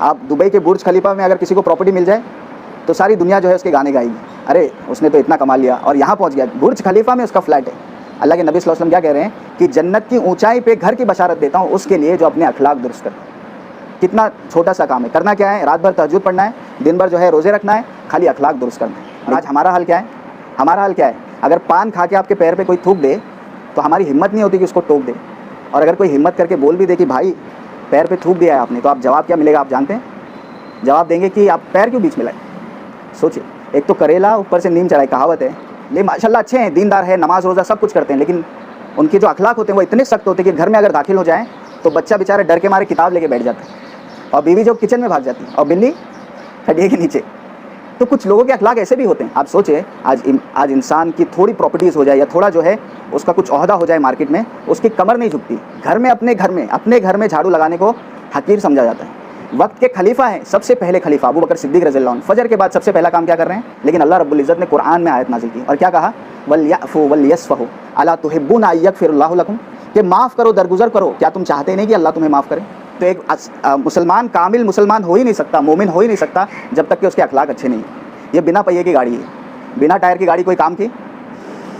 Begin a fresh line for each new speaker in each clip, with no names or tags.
آپ دبئی کے برج خلیفہ میں اگر کسی کو پراپرٹی مل جائے تو ساری دنیا جو ہے اس کے گانے گائے گی، ارے اس نے تو اتنا کما لیا اور یہاں پہنچ گیا، برج خلیفہ میں اس کا فلیٹ ہے۔ اللہ کے نبی صلی اللہ علیہ وسلم کیا کہہ رہے ہیں کہ جنت کی اونچائی پہ گھر کی بشارت دیتا ہوں اس کے لیے جو اپنے اخلاق درست کرتا ہے۔ کتنا چھوٹا سا کام ہے، کرنا کیا ہے؟ رات بھر تہجد پڑھنا ہے، دن بھر جو ہے روزے رکھنا ہے، خالی اخلاق درست کرنا ہے۔ اور آج ہمارا حال کیا ہے؟ ہمارا حال کیا ہے؟ اگر پان کھا کے آپ کے پیر پہ کوئی تھوک دے تو ہماری ہمت نہیں ہوتی کہ اس کو ٹوک دے، اور اگر کوئی ہمت کر کے بول بھی دے کہ بھائی پیر پہ تھوک دیا ہے آپ نے، تو آپ جواب کیا ملے گا آپ جانتے ہیں؟ جواب دیں گے کہ آپ پیر کیوں بیچ میں لائے؟ سوچیں، ایک تو کریلا اوپر سے نیم چڑھائی کہاوت ہے، لیکن ماشاء اللہ اچھے ہیں، دیندار ہے، نماز روزہ سب کچھ کرتے ہیں، لیکن ان کے جو اخلاق ہوتے ہیں وہ اتنے سخت ہوتے ہیں کہ گھر میں اگر داخل ہو جائیں تو بچہ بیچارہ ڈر کے مارے کتاب لے کے بیٹھ جاتا ہے، اور بیوی جو کچن میں بھاگ جاتی ہے، اور بلی کھٹیا کے نیچے۔ تو کچھ لوگوں کے اخلاق ایسے بھی ہوتے ہیں۔ آپ سوچیں، آج انسان کی تھوڑی پراپرٹیز ہو جائے یا تھوڑا جو ہے اس کا کچھ عہدہ ہو جائے مارکیٹ میں، اس کی کمر نہیں جھکتی، گھر میں اپنے گھر میں جھاڑو لگانے کو حقیر سمجھا جاتا ہے۔ وقت کے خلیفہ ہیں، سب سے پہلے خلیفہ ابو بکر صدیق رضی اللہ عنہ، فجر کے بعد سب سے پہلا کام کیا کر رہے ہیں؟ لیکن اللہ رب العزت نے قرآن میں آیت نازل کی اور کیا کہا؟ وَلْيَعْفُوا وَلْيَصْفَحُوا أَلَا تُحِبُّونَ أَن يَغْفِرَ اللَّهُ لَكُمْ، کہ معاف کرو، درگزر کرو، کیا تم چاہتے نہیں کہ اللہ تمہیں معاف کرے؟ تو ایک مسلمان کامل مسلمان ہو ہی نہیں سکتا، مومن ہو ہی نہیں سکتا جب تک کہ اس کے اخلاق اچھے نہیں ہیں۔ یہ بنا پہیے کی گاڑی ہے، بنا ٹائر کی گاڑی کوئی کام کی؟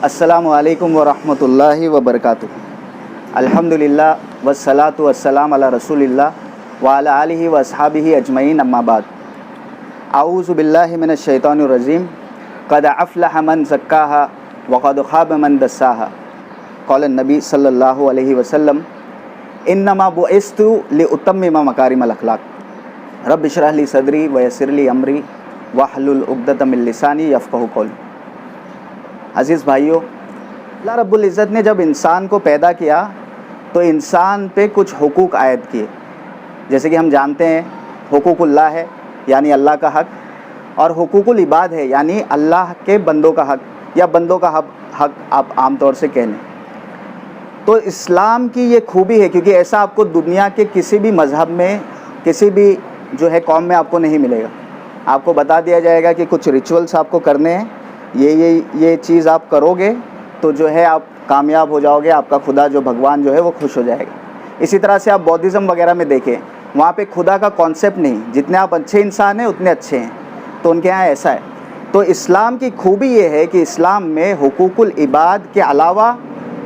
السلام علیکم ورحمۃ اللہ وبرکاتہ۔ الحمدللہ والصلاۃ والسلام علی رسول اللہ وعلی آلہ واصحابہ اجمعین، اما بعد۔ اعوذ باللہ من الشیطان الرجیم، قد افلح من زکاہا وقد خاب من دساہا، قال النبی صلی اللہ علیہ وسلم انما بعثت لاتمم مکارم الاخلاق، رب اشرح لی صدری ویسر لی امری واحلل عقدۃ من لسانی یفقہوا قولی۔ عزیز بھائیو، اللہ رب العزت نے جب انسان کو پیدا کیا تو انسان پہ کچھ حقوق عائد کیے، جیسے کہ ہم جانتے ہیں حقوق اللہ ہے یعنی اللہ کا حق، اور حقوق العباد ہے یعنی اللہ کے بندوں کا حق یا بندوں کا حق آپ عام طور سے کہہ لیں۔ تو اسلام کی یہ خوبی ہے، کیونکہ ایسا آپ کو دنیا کے کسی بھی مذہب میں، کسی بھی جو ہے قوم میں آپ کو نہیں ملے گا۔ آپ کو بتا دیا جائے گا کہ کچھ ریچولس آپ کو کرنے ہیں، یہ چیز آپ کرو گے تو جو ہے آپ کامیاب ہو جاؤ گے، آپ کا خدا جو بھگوان جو ہے وہ خوش ہو جائے گا۔ اسی طرح سے آپ بودھزم وغیرہ میں دیکھیں، وہاں پہ خدا کا کانسیپٹ نہیں، جتنے آپ اچھے انسان ہیں اتنے اچھے ہیں، تو ان کے یہاں ایسا ہے۔ تو اسلام کی خوبی یہ ہے کہ اسلام میں حقوق العباد کے علاوہ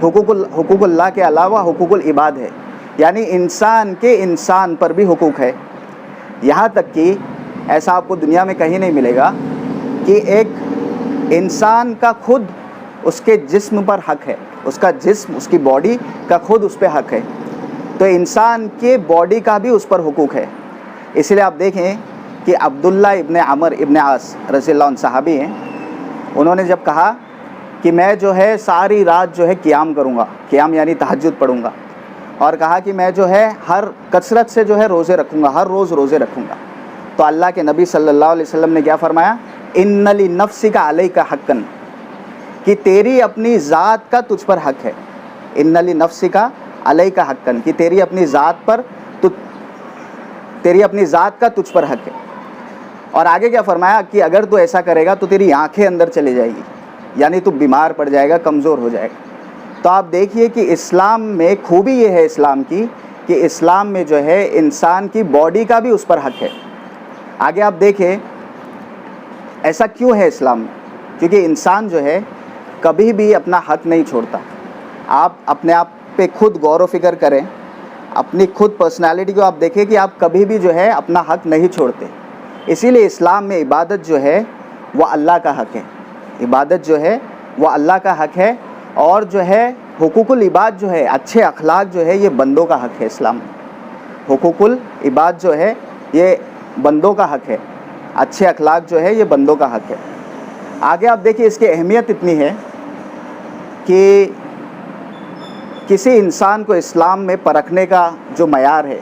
حقوق اللہ کے علاوہ حقوق العباد ہے، یعنی انسان کے انسان پر بھی حقوق ہے۔ یہاں تک کہ ایسا آپ کو دنیا میں کہیں نہیں ملے گا کہ ایک انسان کا خود اس کے جسم پر حق ہے، اس کا جسم، اس کی باڈی کا خود اس پہ حق ہے، تو انسان کے باڈی کا بھی اس پر حقوق ہے۔ اس لیے آپ دیکھیں کہ عبداللہ ابن عمر ابن عاص رضی اللہ عنہ صحابی ہیں، انہوں نے جب کہا کہ میں جو ہے ساری رات جو ہے قیام کروں گا، قیام یعنی تہجد پڑھوں گا، اور کہا کہ میں جو ہے ہر کثرت سے جو ہے روزے رکھوں گا، ہر روز روزے رکھوں گا، تو اللہ کے نبی صلی اللہ علیہ وسلم نے کیا فرمایا؟ ان لنفسک علیک حقا، کہ تیری اپنی ذات کا تجھ پر حق ہے، ان لنفسک علیک حقا، کہ تیری اپنی ذات کا تجھ پر حق ہے۔ اور آگے کیا فرمایا کہ اگر تو ایسا کرے گا تو تیری آنکھیں اندر چلی جائے گی، یعنی تو بیمار پڑ جائے گا، کمزور ہو جائے گا۔ تو آپ دیکھیے کہ اسلام میں خوبی یہ ہے اسلام کی کہ اسلام میں جو ہے انسان کی باڈی کا بھی اس پر حق ہے۔ آگے آپ دیکھیں ایسا کیوں ہے اسلام میں، کیونکہ انسان جو ہے کبھی بھی اپنا حق نہیں چھوڑتا۔ آپ اپنے آپ پہ خود غور و فکر کریں، اپنی خود پرسنالٹی کو آپ دیکھیں کہ آپ کبھی بھی جو ہے اپنا حق نہیں چھوڑتے۔ اسی لیے اسلام میں عبادت جو ہے وہ اللہ کا حق ہے، عبادت جو ہے وہ اللہ کا حق ہے، اور جو ہے حقوق العباد جو ہے، اچھے اخلاق جو ہے یہ بندوں کا حق ہے۔ اسلام میں حقوق العباد جو ہے یہ بندوں کا حق ہے، اچھے اخلاق جو ہے یہ بندوں کا حق ہے۔ آگے آپ دیکھیں اس کی اہمیت اتنی ہے کہ کسی انسان کو اسلام میں پرکھنے کا جو معیار ہے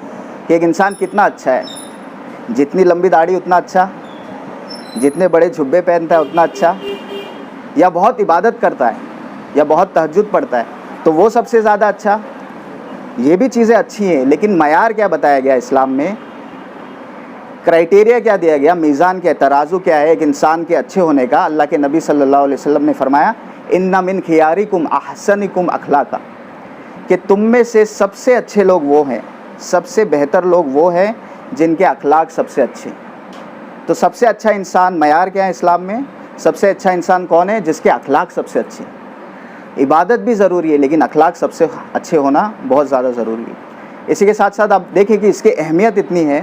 کہ ایک انسان کتنا اچھا ہے، جتنی لمبی داڑھی اتنا اچھا، جتنے بڑے جھبے پہنتا ہے اتنا اچھا، یا بہت عبادت کرتا ہے یا بہت تہجد پڑھتا ہے تو وہ سب سے زیادہ اچھا۔ یہ بھی چیزیں اچھی ہیں، لیکن معیار کیا بتایا گیا اسلام میں، کرائٹیریا کیا دیا گیا، میزان کیا، ترازو کیا ہے ایک انسان کے اچھے ہونے کا؟ اللہ کے نبی صلی اللہ علیہ وسلم نے فرمایا ان من خیارکم احسنکم اخلاقا، کہ تم میں سے سب سے اچھے لوگ وہ ہیں، سب سے بہتر لوگ وہ ہیں جن کے اخلاق سب سے اچھے. تو سب سے اچھا انسان معیار کیا ہے اسلام میں؟ سب سے اچھا انسان کون ہے؟ جس کے اخلاق سب سے اچھے. عبادت بھی ضروری ہے لیکن اخلاق سب سے اچھے ہونا بہت زیادہ ضروری ہے. اسی کے ساتھ ساتھ آپ دیکھیں کہ اس کی اہمیت اتنی ہے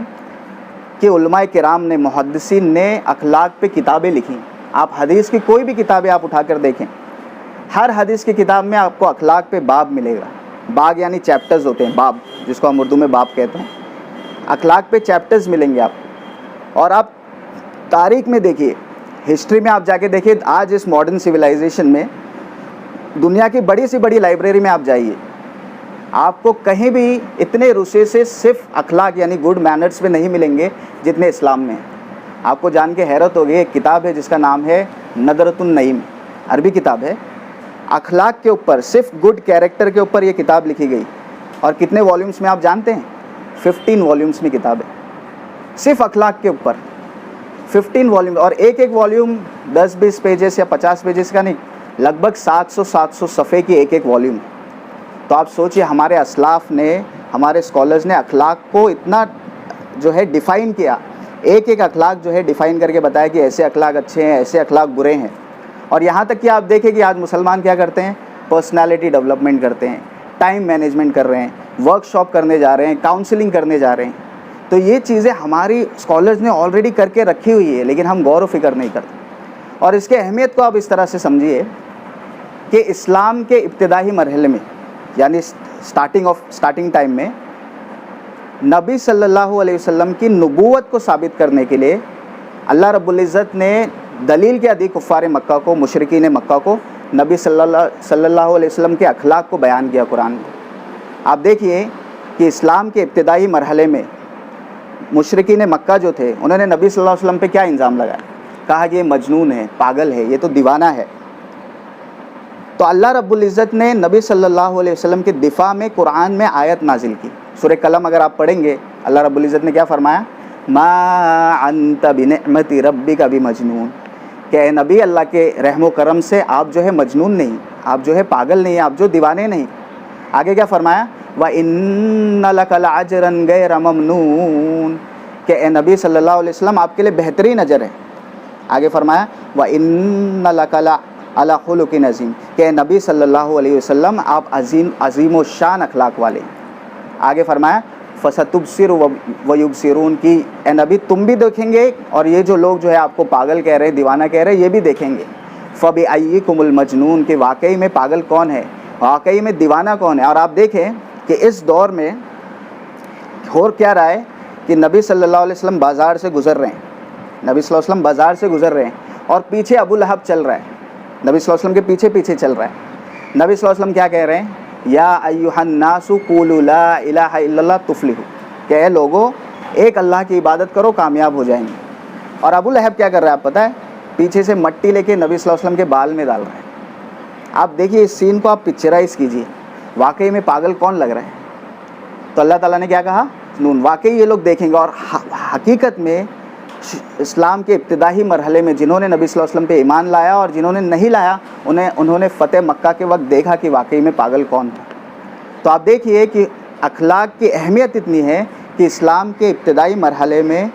کہ علماء کرام نے، محدثین نے اخلاق پہ کتابیں لکھی. آپ حدیث کی کوئی بھی کتابیں آپ اٹھا کر دیکھیں، ہر حدیث کی کتاب میں آپ کو اخلاق پہ باب ملے گا. باغ یعنی چیپٹرز ہوتے ہیں، باب جس کو ہم اردو میں باب کہتے ہیں. اخلاق پہ چیپٹرز ملیں گے آپ. اور آپ تاریخ میں دیکھیے، ہسٹری میں آپ جا کے دیکھیے، آج اس ماڈرن سویلائزیشن میں دنیا کی بڑی سی بڑی لائبریری میں آپ جائیے، آپ کو کہیں بھی اتنے ریسورسز صرف اخلاق یعنی گڈ مینرز پہ نہیں ملیں گے جتنے اسلام میں ہیں. آپ کو جان کے حیرت ہوگی، ایک کتاب ہے جس کا نام ہے نظرۃ النعیم، عربی کتاب ہے. اخلاق کے اوپر، صرف گڈ کیریکٹر کے اوپر یہ کتاب لکھی گئی. اور کتنے والیومز میں آپ جانتے ہیں؟ 15 والیومز میں کتاب ہے صرف اخلاق کے اوپر. 15 والیوم، اور ایک ایک والیوم 10-20 پیجز یا 50 پیجز کا نہیں، لگ بھگ 700 صفحے کی ایک ایک والیوم. تو آپ سوچئے ہمارے اسلاف نے، ہمارے اسکالرز نے اخلاق کو اتنا جو ہے ڈیفائن کیا، ایک ایک اخلاق جو ہے ڈیفائن کر کے بتایا کہ ایسے اخلاق اچھے ہیں، ایسے اخلاق برے ہیں. اور یہاں تک کہ آپ دیکھیں کہ آج مسلمان کیا کرتے ہیں؟ پرسنالٹی ڈیولپمنٹ کرتے ہیں، ٹائم مینجمنٹ کر رہے ہیں، ورک شاپ کرنے جا رہے ہیں، کاؤنسلنگ کرنے جا رہے ہیں. تو یہ چیزیں ہماری اسکالرز نے آلریڈی کر کے رکھی ہوئی ہے لیکن ہم غور و فکر نہیں کرتے. اور اس کے اہمیت کو آپ اس طرح سے سمجھیے کہ اسلام کے ابتدائی مرحلے میں، یعنی اسٹارٹنگ ٹائم میں، نبی صلی اللہ علیہ وسلم کی نبوت کو ثابت کرنے کے لیے اللہ رب العزت نے دلیل کیا دی کفار مکہ کو، مشرکین مکہ کو، نبی صلی اللہ علیہ وسلم کے اخلاق کو بیان کیا قرآن میں. آپ دیکھیے کہ اسلام کے ابتدائی مرحلے میں مشرکین مکہ جو تھے، انہوں نے نبی صلی اللہ علیہ وسلم پہ کیا الزام لگایا؟ کہا کہ یہ مجنون ہے، پاگل ہے، یہ تو دیوانہ ہے. تو اللہ رب العزت نے نبی صلی اللہ علیہ وسلم کے دفاع میں قرآن میں آیت نازل کی. سورہ قلم اگر آپ پڑھیں گے، اللہ رب العزت نے کیا فرمایا؟ ما انت بنعمت ربک بمجنون، کہ اے نبی، اللہ کے رحم و کرم سے آپ جو ہے مجنون نہیں، آپ جو ہے پاگل نہیں، آپ جو دیوانے نہیں. آگے کیا فرمایا؟ وَإِنَّ لَكَ لَأَجْرًا غَيْرَ مَمْنُونٍ، کہ اے نبی صلی اللہ علیہ وسلم آپ کے لیے بہترین اجر ہے. آگے فرمایا وَإِنَّ لَكَ لَعَلَىٰ خُلُقٍ عَظِيمٍ، کہ اے نبی صلی اللہ علیہ وسلم آپ عظیم و شان اخلاق والے. آگے فرمایا فَسَتُبْصِرُ وَيُبْصِرُونَ، کی اے نبی تم بھی دیکھیں گے اور یہ جو لوگ جو ہے آپ کو پاگل کہہ رہے ہیں، دیوانہ کہہ رہے ہیں، یہ بھی دیکھیں گے. فَبِأَيِّكُمُ الْمَجْنُونَ، کہ واقعی میں پاگل کون ہے، واقعی میں دیوانہ کون ہے. اور آپ دیکھیں کہ اس دور میں ہو کیا رہا ہے کہ نبی صلی اللہ علیہ وسلم بازار سے گزر رہے ہیں، نبی صلی اللہ علیہ وسلم بازار سے گزر رہے ہیں اور پیچھے ابو لہب چل رہا ہے، نبی صلی اللہ علیہ وسلم کے پیچھے پیچھے چل رہا ہے. نبی صلی اللہ علیہ وسلم کیا کہہ رہے ہیں؟ یا ایھا الناس قولوا لا الہ الا اللہ تفلحوا، کہ اے لوگو ایک اللہ کی عبادت کرو کامیاب ہو جائیں گے. اور ابو لہب کیا کر رہا ہے آپ پتہ ہے؟ پیچھے سے مٹی لے کے نبی صلی اللہ علیہ وسلم کے بال میں ڈال رہا ہے. آپ دیکھیے اس سین کو، آپ پکچرائز کیجیے، واقعی میں پاگل کون لگ رہا ہے؟ تو اللہ تعالیٰ نے کیا کہا؟ نون، واقعی یہ لوگ دیکھیں گے. اور حقیقت میں اسلام کے ابتدائی مرحلے میں جنہوں نے نبی صلی اللہ علیہ وسلم پہ ایمان لایا اور جنہوں نے نہیں لایا، انہوں نے فتح مکہ کے وقت دیکھا کہ واقعی میں پاگل کون ہے. تو آپ دیکھیے کہ اخلاق کی اہمیت اتنی ہے کہ اسلام کے ابتدائی مرحلے میں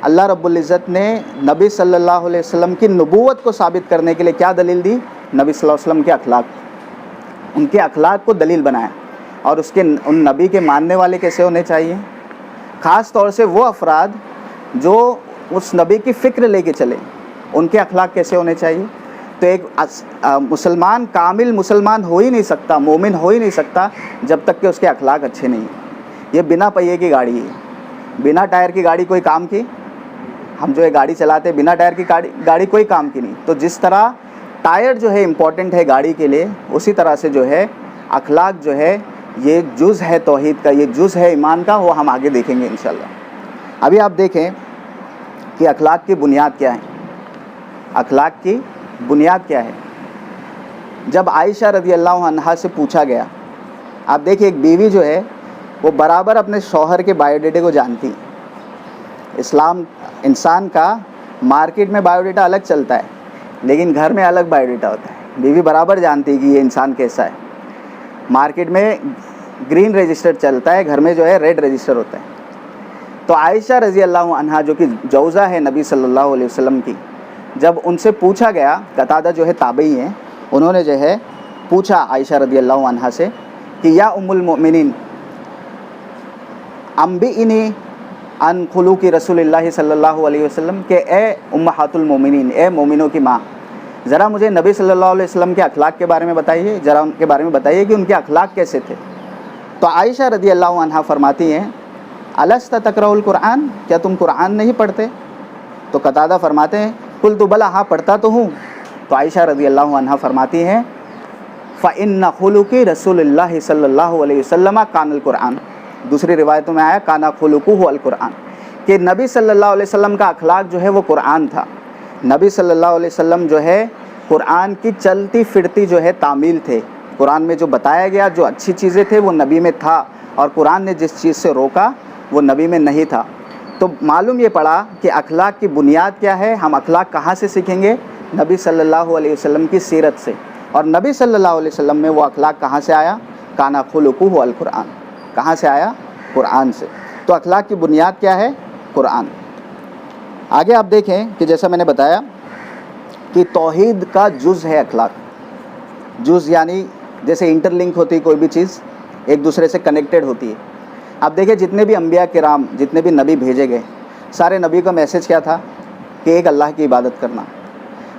اللہ رب العزت نے نبی صلی اللہ علیہ وسلم کی نبوت کو ثابت کرنے کے لیے کیا دلیل دی؟ نبی صلی اللہ علیہ وسلم کے اخلاق، ان کے اخلاق کو دلیل بنایا. اور ان نبی کے ماننے والے کیسے ہونے چاہیے؟ خاص طور سے وہ افراد جو اس نبی کی فکر لے کے چلے، ان کے اخلاق کیسے ہونے چاہیے؟ تو ایک مسلمان کامل مسلمان ہو ہی نہیں سکتا، مومن ہو ہی نہیں سکتا جب تک کہ اس کے اخلاق اچھے نہیں ہیں. یہ بنا پہیے کی گاڑی ہے، بنا ٹائر کی گاڑی کوئی کام کی؟ ہم جو ہے گاڑی چلاتے بنا ٹائر کی گاڑی کوئی کام کی نہیں. تو جس طرح ٹائر جو ہے امپورٹنٹ ہے گاڑی کے لیے، اسی طرح سے جو ہے اخلاق جو ہے یہ جز ہے توحید کا، یہ جز ہے ایمان کا، وہ ہم آگے دیکھیں گے انشاءاللہ. ابھی آپ دیکھیں کہ اخلاق کی بنیاد کیا ہے. اخلاق کی بنیاد کیا ہے؟ جب عائشہ رضی اللہ عنہا سے پوچھا گیا، آپ دیکھیں ایک بیوی جو ہے وہ برابر اپنے شوہر کے بایو ڈیٹے کو جانتی. اسلام انسان کا مارکیٹ میں بایو ڈیٹا الگ چلتا ہے لیکن گھر میں الگ بایو ڈیٹا ہوتا ہے. بیوی برابر جانتی ہے کہ یہ انسان کیسا ہے. مارکیٹ میں گرین رجسٹر چلتا ہے، گھر میں جو ہے ریڈ رجسٹر ہوتا ہے. تو عائشہ رضی اللہ عنہا جو کہ جوزہ ہے نبی صلی اللہ علیہ وسلم کی، جب ان سے پوچھا گیا، قتادہ جو ہے تابعی ہیں، انہوں نے جو ہے پوچھا عائشہ رضی اللہ عنہا سے کہ یا ام المؤمنین انبئنی عن خلوق رسول اللہ صلی اللہ علیہ وسلم، کہ اے امہات المومنین، اے مومنوں کی ماں، ذرا مجھے نبی صلی اللہ علیہ وسلم کے اخلاق کے بارے میں بتائیے، ذرا ان کے بارے میں بتائیے کہ ان کے اخلاق کیسے تھے۔ تو عائشہ رضی اللہ عنہا فرماتی ہیں الست تقرأ القرآن، کیا تم قرآن نہیں پڑھتے؟ تو قتادہ فرماتے ہیں قلت بلا، ہاں پڑھتا تو ہوں۔ تو عائشہ رضی اللہ عنہا فرماتی ہیں فإن خلق رسول اللہ صلی اللہ علیہ وسلم کان القرآن، دوسری روایتوں میں آیا کانا خلقہ القرآن، کہ نبی صلی اللہ علیہ وسلم کا اخلاق جو ہے وہ قرآن تھا۔ نبی صلی اللہ علیہ وسلم جو ہے قرآن کی چلتی پھرتی جو ہے تعمیل تھے، قرآن میں جو بتایا گیا، جو اچھی چیزیں تھے وہ نبی میں تھا، اور قرآن نے جس چیز سے روکا وہ نبی میں نہیں تھا۔ تو معلوم یہ پڑا کہ اخلاق کی بنیاد کیا ہے، ہم اخلاق کہاں سے سیکھیں گے؟ نبی صلی اللہ علیہ وسلم کی سیرت سے، اور نبی صلی اللہ علیہ وسلم میں وہ اخلاق کہاں سے آیا؟ کانا خلقہ القرآن، کہاں سے آیا؟ قرآن سے۔ تو اخلاق کی بنیاد کیا ہے؟ قرآن۔ آگے آپ دیکھیں کہ جیسا میں نے بتایا کہ توحید کا جز ہے اخلاق، جز یعنی جیسے انٹر لنک ہوتی ہے کوئی بھی چیز، ایک دوسرے سے کنیکٹڈ ہوتی ہے۔ اب دیکھیں جتنے بھی انبیاء کرام، جتنے بھی نبی بھیجے گئے، سارے نبی کا میسج کیا تھا؟ کہ ایک اللہ کی عبادت کرنا۔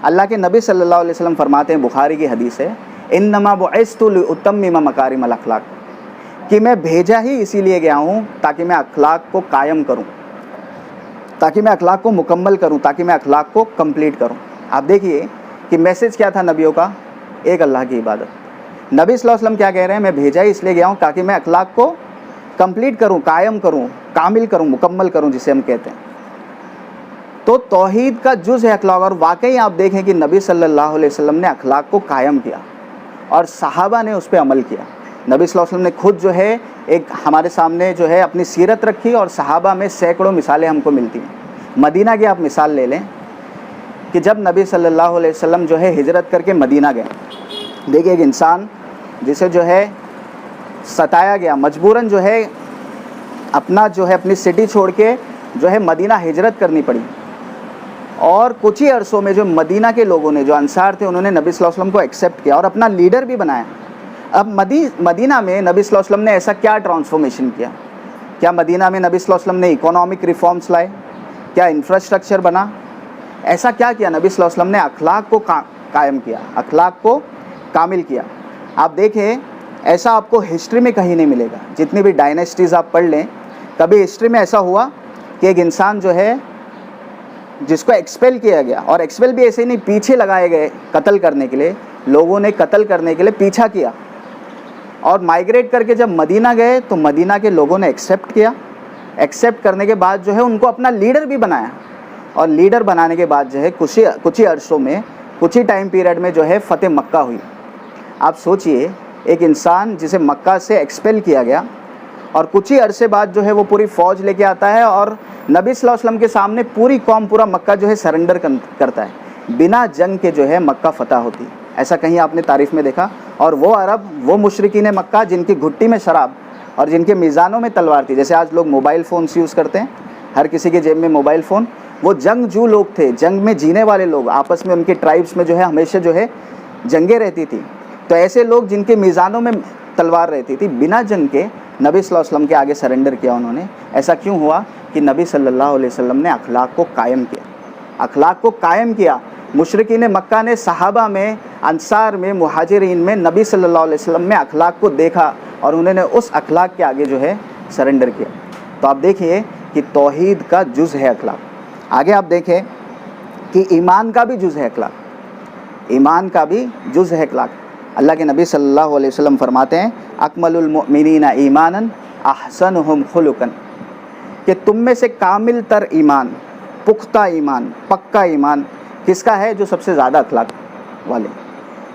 اللہ کے نبی صلی اللہ علیہ وسلم فرماتے ہیں، بخاری کی حدیث ہے، انما بعثت لاتمم مکارم الاخلاق، کہ میں بھیجا ہی اسی لیے گیا ہوں تاکہ میں اخلاق کو قائم کروں، تاکہ میں اخلاق کو مکمل کروں، تاکہ میں اخلاق کو کمپلیٹ کروں۔ آپ دیکھیے کہ میسج کیا تھا نبیوں کا؟ ایک اللہ کی عبادت۔ نبی صلی اللہ علیہ وسلم کیا کہہ رہے ہیں؟ میں بھیجا ہی اس لیے گیا ہوں تاکہ میں اخلاق کو کمپلیٹ کروں، قائم کروں، کامل کروں، مکمل کروں، جسے ہم کہتے ہیں۔ تو توحید کا جز ہے اخلاق، اور واقعی آپ دیکھیں کہ نبی صلی اللہ علیہ وسلم نے اخلاق کو قائم کیا اور صحابہ نے اس پہ عمل کیا۔ نبی صلی اللہ علیہ وسلم نے خود جو ہے ایک ہمارے سامنے جو ہے اپنی سیرت رکھی، اور صحابہ میں سینکڑوں مثالیں ہم کو ملتی ہیں۔ مدینہ کی آپ مثال لے لیں کہ جب نبی صلی اللہ علیہ وسلم جو ہے ہجرت کر کے مدینہ گئے، دیکھیے ایک انسان جسے جو ہے ستایا گیا، مجبوراً جو ہے اپنی سٹی چھوڑ کے جو ہے مدینہ ہجرت کرنی پڑی، اور کچھ ہی عرصوں میں جو مدینہ کے لوگوں نے، جو انصار تھے، انہوں نے نبی صلی اللہ علیہ وسلم کو ایکسیپٹ کیا اور اپنا لیڈر بھی بنایا۔ اب مدینہ میں نبی صلی اللہ علیہ وسلم نے ایسا کیا ٹرانسفارمیشن کیا؟ کیا مدینہ میں نبی صلی اللہ علیہ وسلم نے اکنامک ریفارمز لائے؟ کیا انفراسٹرکچر بنا؟ ایسا کیا کیا؟ نبی صلی اللہ علیہ وسلم نے اخلاق کو قائم کیا، اخلاق کو کامل کیا۔ آپ دیکھیں ایسا آپ کو ہسٹری میں کہیں نہیں ملے گا، جتنی بھی ڈائنیسٹیز آپ پڑھ لیں، کبھی ہسٹری میں ایسا ہوا کہ ایک انسان جو ہے جس کو ایکسپیل کیا گیا، اور ایکسپیل بھی ایسے ہی نہیں، پیچھے لگائے گئے قتل کرنے کے لیے، لوگوں نے قتل کرنے کے لیے پیچھا کیا، اور مائیگریٹ کر کے جب مدینہ گئے تو مدینہ کے لوگوں نے ایکسیپٹ کیا، ایکسیپٹ کرنے کے بعد جو ہے ان کو اپنا لیڈر بھی بنایا، اور لیڈر بنانے کے بعد جو ہے کچھ ہی عرصوں میں، کچھ ہی ٹائم پیریڈ میں جو ہے فتح مکہ ہوئی۔ آپ سوچئے ایک انسان جسے مکہ سے ایکسپیل کیا گیا، اور کچھ ہی عرصے بعد جو ہے وہ پوری فوج لے کے آتا ہے، اور نبی صلی اللہ علیہ وسلم کے سامنے پوری قوم، پورا مکہ جو ہے سرنڈر کرتا ہے، بنا جنگ کے جو ہے مکہ فتح ہوتی ہے۔ ایسا کہیں آپ نے تاریخ میں دیکھا؟ اور وہ عرب، وہ مشرکین مکہ جن کی گھٹی میں شراب اور جن کے میزانوں میں تلوار تھی، جیسے آج لوگ موبائل فونس یوز کرتے ہیں، ہر کسی کے جیب میں موبائل فون، وہ جنگجو لوگ تھے، جنگ میں جینے والے لوگ، آپس میں ان کے ٹرائبس میں جو ہے ہمیشہ جو ہے جنگیں رہتی تھی۔ تو ایسے لوگ جن کے میزانوں میں تلوار رہتی تھی، بنا جنگ کے نبی صلی اللہ علیہ وسلم کے آگے سرنڈر کیا انہوں نے۔ ایسا کیوں ہوا؟ کہ نبی صلی اللہ علیہ وسلم نے اخلاق کو قائم کیا، اخلاق کو قائم کیا۔ مشرکین مکہ نے صحابہ میں، انصار میں، مہاجرین میں نبی صلی اللہ علیہ وسلم میں اخلاق کو دیکھا، اور انہوں نے اس اخلاق کے آگے جو ہے سرنڈر کیا۔ تو آپ دیکھیے کہ توحید کا جز ہے اخلاق۔ آگے آپ دیکھیں کہ ایمان کا بھی جز ہے اخلاق، ایمان کا بھی جز ہے اخلاق۔ اللہ کے نبی صلی اللہ علیہ وسلم فرماتے ہیں اکمل المؤمنین ایمانا احسنہم خلقا، کہ تم میں سے کامل تر ایمان، پختہ ایمان، پکا ایمان کس کا ہے؟ جو سب سے زیادہ اخلاق والے،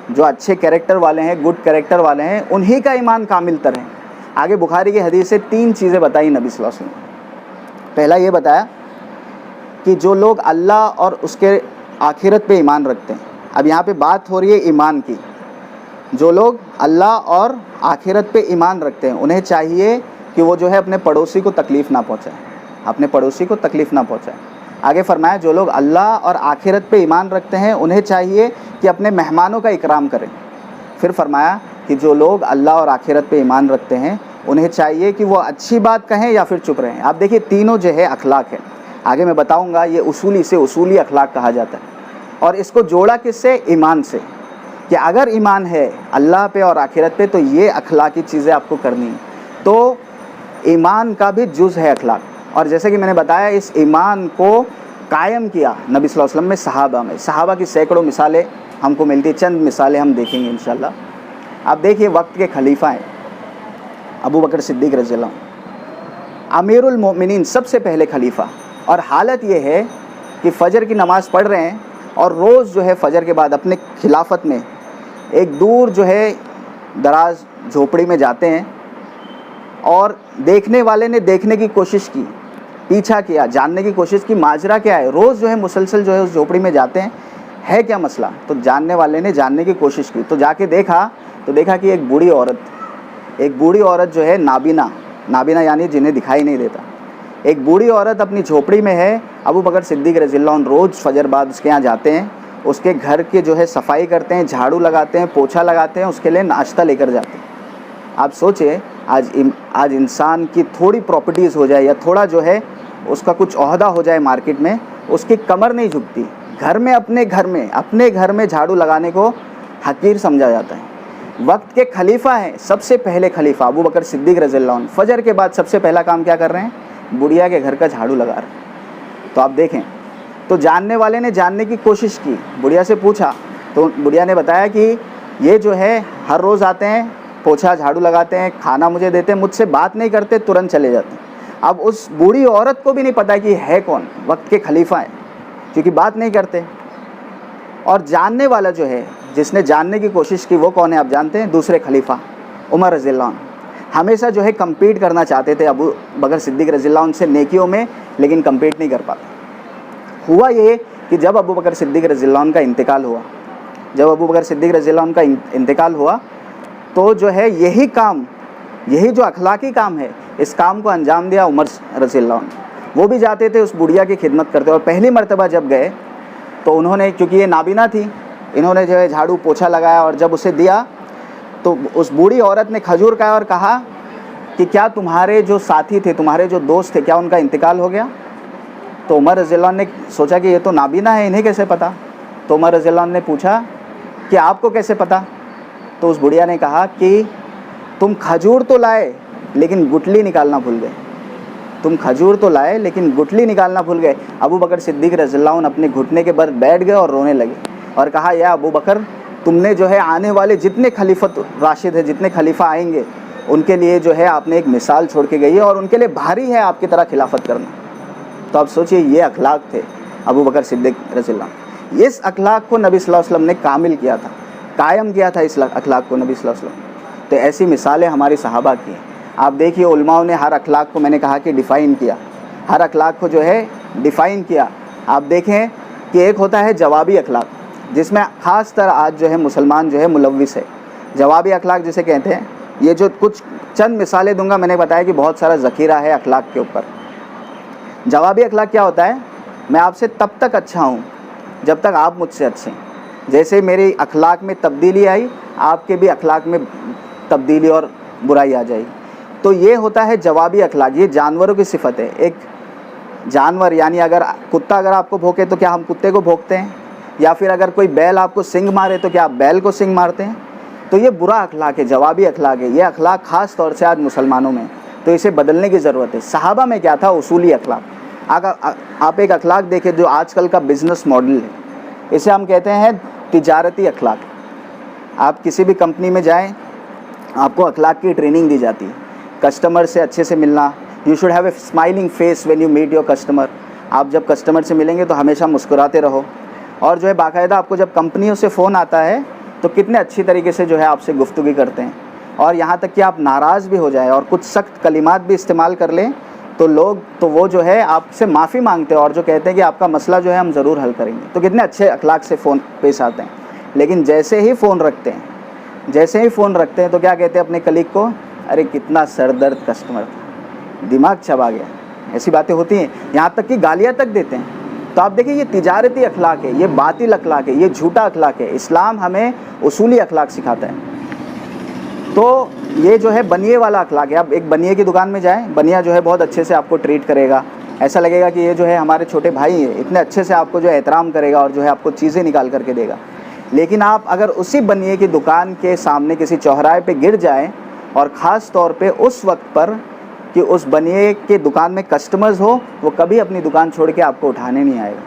جو اچھے کیریکٹر والے ہیں، گڈ کیریکٹر والے ہیں، انہی کا ایمان کامل تر ہے۔ آگے بخاری کی حدیث سے 3 چیزیں بتائی نبی صلی اللہ علیہ وسلم۔ پہلا یہ بتایا کہ جو لوگ اللہ اور اس کے آخرت پہ ایمان رکھتے ہیں، اب یہاں پہ بات ہو رہی ہے ایمان کی، جو لوگ اللہ اور آخرت پہ ایمان رکھتے ہیں انہیں چاہیے کہ وہ جو ہے اپنے پڑوسی کو تکلیف نہ پہنچائے، اپنے پڑوسی کو تکلیف نہ پہنچائیں۔ آگے فرمایا جو لوگ اللہ اور آخرت پہ ایمان رکھتے ہیں انہیں چاہیے کہ اپنے مہمانوں کا اکرام کریں۔ پھر فرمایا کہ جو لوگ اللہ اور آخرت پہ ایمان رکھتے ہیں انہیں چاہیے کہ وہ اچھی بات کہیں یا پھر چپ رہیں۔ آپ دیکھیے تینوں جو ہے اخلاق ہے، آگے میں بتاؤں گا، یہ اصولی سے اصولی اخلاق کہا جاتا ہے، اور اس کو جوڑا کس سے؟ ایمان سے، کہ اگر ایمان ہے اللہ پہ اور آخرت پہ تو یہ اخلاقی چیزیں آپ کو کرنی ہیں۔ تو ایمان کا بھی جز ہے اخلاق، اور جیسے کہ میں نے بتایا اس ایمان کو قائم کیا نبی صلی اللہ علیہ وسلم میں، صحابہ کی سینکڑوں مثالیں ہم کو ملتی، چند مثالیں ہم دیکھیں گے انشاءاللہ۔ آپ دیکھیے وقت کے خلیفہ ہیں ابو بکر صدیق رضی اللہ عنہ، امیر المومنین، سب سے پہلے خلیفہ، اور حالت یہ ہے کہ فجر کی نماز پڑھ رہے ہیں اور روز جو ہے فجر کے بعد اپنے خلافت میں ایک دور جو ہے دراز جھوپڑی میں جاتے ہیں، اور دیکھنے والے نے دیکھنے کی کوشش کی، پیچھا کیا، جاننے کی کوشش کی ماجرا کیا ہے، روز جو ہے مسلسل جو ہے اس جھوپڑی میں جاتے ہیں، ہے کیا مسئلہ؟ تو جاننے والے نے جاننے کی کوشش کی، تو جا کے دیکھا کہ ایک بوڑھی عورت جو ہے نابینا یعنی جنہیں دکھائی نہیں دیتا، ایک بوڑھی عورت اپنی جھوپڑی میں ہے۔ ابو بکر صدیق رضی اللہ عنہ روز فجر بعد اس کے یہاں جاتے ہیں، اس کے گھر کے جو ہے صفائی کرتے ہیں، جھاڑو لگاتے ہیں، پوچھا لگاتے ہیں، اس کے لیے ناشتہ لے کر جاتے ہیں۔ آپ سوچیں آج انسان کی تھوڑی پراپرٹیز ہو جائے یا تھوڑا جو ہے اس کا کچھ عہدہ ہو جائے مارکیٹ میں، اس کی کمر نہیں جھکتی، اپنے گھر میں جھاڑو لگانے کو حقیر سمجھا جاتا ہے۔ وقت کے خلیفہ ہیں، سب سے پہلے خلیفہ ابو بکر صدیق رضی اللہ عنہ، فجر کے بعد سب سے پہلا کام کیا کر رہے ہیں؟ بڑھیا کے گھر کا جھاڑو لگا رہے ہیں۔ تو آپ دیکھیں، تو جاننے والے نے جاننے کی کوشش کی، بڑھیا سے پوچھا، تو بڑھیا نے بتایا کہ یہ جو ہے ہر روز آتے ہیں، پوچھا جھاڑو لگاتے ہیں، کھانا مجھے دیتے ہیں، مجھ سے بات نہیں کرتے، ترنت چلے جاتے ہیں۔ اب اس بوڑھی عورت کو بھی نہیں پتا کہ ہے کون، وقت کے خلیفہ ہیں، کیونکہ بات نہیں کرتے۔ اور جاننے والا جو ہے، جس نے جاننے کی کوشش کی، وہ کون ہے آپ جانتے ہیں؟ دوسرے خلیفہ عمر رضی اللہ عنہ، ہمیشہ جو ہے کمپیٹ کرنا چاہتے تھے ابو بکر صدیق رضی اللہ عنہ سے نیکیوں میں، لیکن کمپیٹ نہیں کر پاتے۔ ہوا یہ کہ جب ابو بکر صدیق رضی اللہ عنہ کا انتقال ہوا، تو جو ہے یہی جو اخلاقی کام ہے، اس کام کو انجام دیا عمر رضی اللہ عنہ۔ وہ بھی جاتے تھے اس بڑھیا کی خدمت کرتے، اور پہلی مرتبہ جب گئے تو انہوں نے، کیونکہ یہ نابینا تھی، انہوں نے جو ہے جھاڑو پوچھا لگایا، اور جب اسے دیا تو اس بوڑھی عورت نے کھجور کھایا اور کہا کہ کیا تمہارے جو ساتھی تھے، تمہارے جو دوست تھے، کیا ان کا انتقال ہو گیا؟ تو عمر رضی اللہ عنہ نے سوچا کہ یہ تو نابینا ہے، انہیں کیسے پتا؟ تو عمر رضی اللہ عنہ نے پوچھا کہ آپ کو کیسے پتا؟ تو اس بڑھیا نے کہا کہ تم کھجور تو لائے لیکن گٹلی نکالنا بھول گئے۔ ابو بکر صدیق رضی اللہ عنہ اپنے گھٹنے کے بل بیٹھ گئے اور رونے لگے، اور کہا یا ابو بکر، تم نے جو ہے آنے والے جتنے خلیفۃ راشد ہیں، جتنے خلیفہ آئیں گے، ان کے لیے جو ہے آپ نے ایک مثال چھوڑ کے گئی ہے، اور ان کے لیے بھاری ہے آپ کی طرح خلافت کرنا۔ تو آپ سوچئے یہ اخلاق تھے ابو بکر صدیق رضی اللہ عنہ۔ اس اخلاق کو نبی صلی اللہ علیہ وسلم نے کامل کیا تھا، قائم کیا تھا اس اخلاق کو نبی صلی اللہ علیہ وسلم۔ تو ایسی مثالیں ہماری صحابہ کی ہیں۔ آپ دیکھیے علماء نے ہر اخلاق کو، میں نے کہا کہ ڈیفائن کیا، ہر اخلاق کو جو ہے ڈیفائن کیا۔ آپ دیکھیں کہ ایک ہوتا ہے جوابی اخلاق، جس میں خاص طرح آج جو ہے مسلمان جو ہے ملوث ہے۔ جوابی اخلاق جسے کہتے ہیں، یہ جو کچھ چند مثالیں دوں گا، میں نے بتایا کہ بہت سارا ذخیرہ ہے اخلاق کے اوپر۔ جوابی اخلاق کیا ہوتا ہے؟ میں آپ سے تب تک اچھا ہوں جب تک آپ مجھ سے اچھے ہیں۔ جیسے میری اخلاق میں تبدیلی آئی، آپ کے بھی اخلاق میں تبدیلی اور برائی آ جائے۔ تو یہ ہوتا ہے جوابی اخلاق، یہ جانوروں کی صفت ہے۔ ایک جانور یعنی کتا اگر آپ کو بھوکے تو کیا ہم کتے کو بھونکتے ہیں؟ یا پھر اگر کوئی بیل آپ کو سنگ مارے تو کیا آپ بیل کو سنگ مارتے ہیں؟ تو یہ برا اخلاق ہے، جوابی اخلاق ہے۔ یہ اخلاق خاص طور سے آج مسلمانوں میں، تو اسے بدلنے کی ضرورت ہے۔ صحابہ میں کیا تھا؟ اصولی اخلاق۔ آپ ایک اخلاق دیکھیں جو آج کل کا بزنس ماڈل ہے، اسے ہم کہتے ہیں تجارتی اخلاق۔ آپ کسی بھی کمپنی میں جائیں، آپ کو اخلاق کی ٹریننگ دی جاتی ہے، کسٹمر سے اچھے سے ملنا، you should have a smiling face when you meet your customer. آپ جب کسٹمر سے ملیں گے تو ہمیشہ مسکراتے رہو، اور جو ہے باقاعدہ آپ کو جب کمپنیوں سے فون آتا ہے تو کتنے اچھی طریقے سے جو ہے آپ سے گفتگو کرتے ہیں، اور یہاں تک کہ آپ ناراض بھی ہو جائیں اور کچھ سخت کلمات بھی استعمال کر لیں تو وہ جو ہے آپ سے معافی مانگتے ہیں، اور جو کہتے ہیں کہ آپ کا مسئلہ جو ہے ہم ضرور حل کریں گے۔ تو کتنے اچھے اخلاق سے فون پیش آتے ہیں۔ لیکن جیسے ہی فون رکھتے ہیں تو کیا کہتے ہیں اپنے کلیگ کو؟ ارے کتنا سر درد کسٹمر تھا، دماغ چبا گیا، ایسی باتیں ہوتی ہیں، یہاں تک کہ گالیاں تک دیتے ہیں۔ تو آپ دیکھیں یہ تجارتی اخلاق ہے، یہ باطل اخلاق ہے، یہ جھوٹا اخلاق ہے۔ اسلام ہمیں اصولی اخلاق سکھاتا ہے۔ تو یہ جو ہے بنیے والا اخلاق ہے۔ آپ ایک بنیے کی دکان میں جائیں، بنیا جو ہے بہت اچھے سے آپ کو ٹریٹ کرے گا، ایسا لگے گا کہ یہ جو ہے ہمارے چھوٹے بھائی ہیں، اتنے اچھے سے آپ کو جو ہے احترام کرے گا اور جو ہے آپ کو چیزیں نکال کر کے دے گا۔ لیکن آپ اگر اسی بنیے کی دکان کے سامنے کسی چوراہے پہ گر جائیں، اور خاص طور پہ اس وقت پر کہ اس بنیے کے دکان میں کسٹمرز ہو، وہ کبھی اپنی دکان چھوڑ کے آپ کو اٹھانے نہیں آئے گا۔